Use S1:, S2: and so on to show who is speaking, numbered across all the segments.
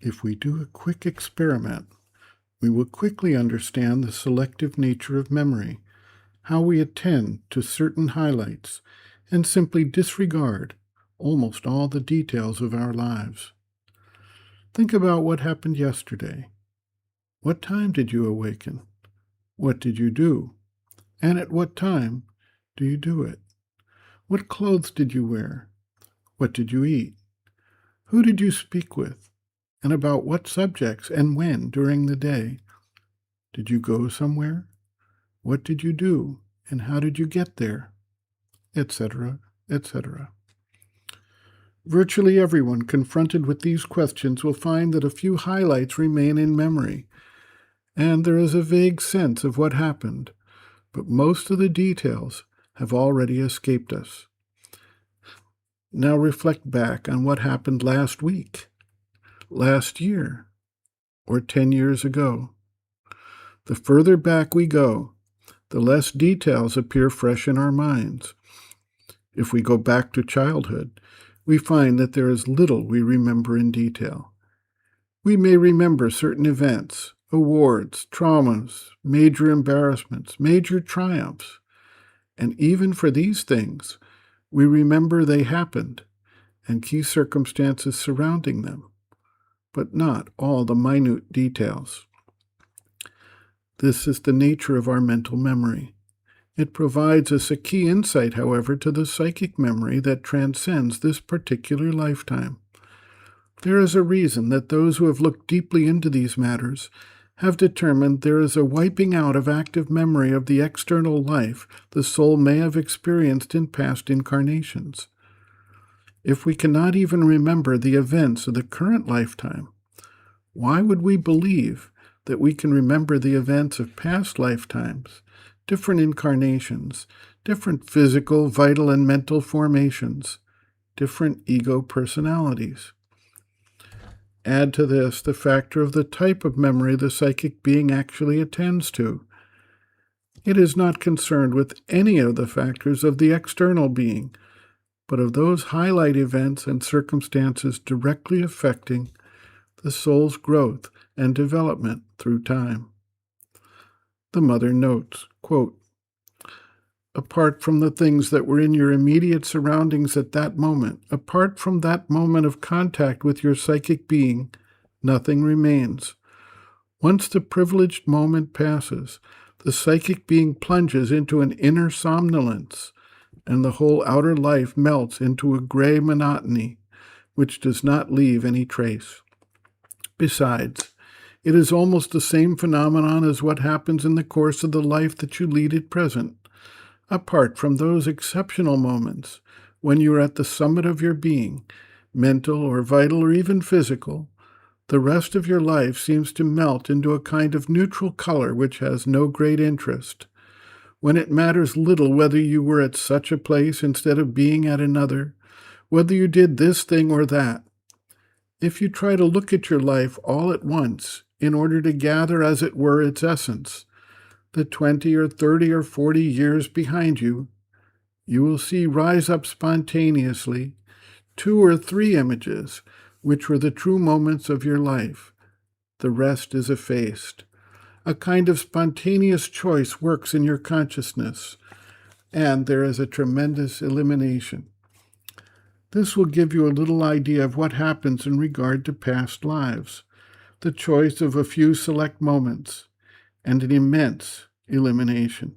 S1: If we do a quick experiment, we will quickly understand the selective nature of memory, how we attend to certain highlights, and simply disregard almost all the details of our lives. Think about what happened yesterday. What time did you awaken? What did you do? And at what time do you do it? What clothes did you wear? What did you eat? Who did you speak with? And about what subjects and when during the day? Did you go somewhere? What did you do? And how did you get there? Etc., etc. Virtually everyone confronted with these questions will find that a few highlights remain in memory, and there is a vague sense of what happened, but most of the details have already escaped us. Now reflect back on what happened last week, last year, or 10 years ago. The further back we go, the less details appear fresh in our minds. If we go back to childhood, we find that there is little we remember in detail. We may remember certain events, awards, traumas, major embarrassments, major triumphs, and even for these things, we remember they happened and key circumstances surrounding them, but not all the minute details. This is the nature of our mental memory. It provides us a key insight, however, to the psychic memory that transcends this particular lifetime. There is a reason that those who have looked deeply into these matters have determined there is a wiping out of active memory of the external life the soul may have experienced in past incarnations. If we cannot even remember the events of the current lifetime, why would we believe that we can remember the events of past lifetimes, different incarnations, different physical, vital, and mental formations, different ego personalities? Add to this the factor of the type of memory the psychic being actually attends to. It is not concerned with any of the factors of the external being, but of those highlight events and circumstances directly affecting the soul's growth and development through time. The mother notes, quote, "Apart from the things that were in your immediate surroundings at that moment, apart from that moment of contact with your psychic being, nothing remains. Once the privileged moment passes, the psychic being plunges into an inner somnolence, and the whole outer life melts into a gray monotony, which does not leave any trace. Besides, it is almost the same phenomenon as what happens in the course of the life that you lead at present. Apart from those exceptional moments, when you are at the summit of your being, mental or vital or even physical, the rest of your life seems to melt into a kind of neutral color which has no great interest, when it matters little whether you were at such a place instead of being at another, whether you did this thing or that. If you try to look at your life all at once in order to gather, as it were, its essence, the 20 or 30 or 40 years behind you, you will see rise up spontaneously 2 or 3 images which were the true moments of your life. The rest is effaced. A kind of spontaneous choice works in your consciousness, and there is a tremendous elimination. This will give you a little idea of what happens in regard to past lives, the choice of a few select moments, and an immense elimination."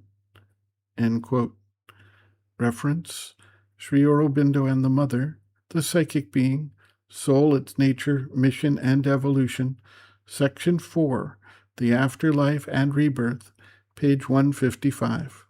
S1: End quote. Reference, Sri Aurobindo and the Mother, The Psychic Being, Soul, Its Nature, Mission, and Evolution, Section 4, The Afterlife and Rebirth, page 155.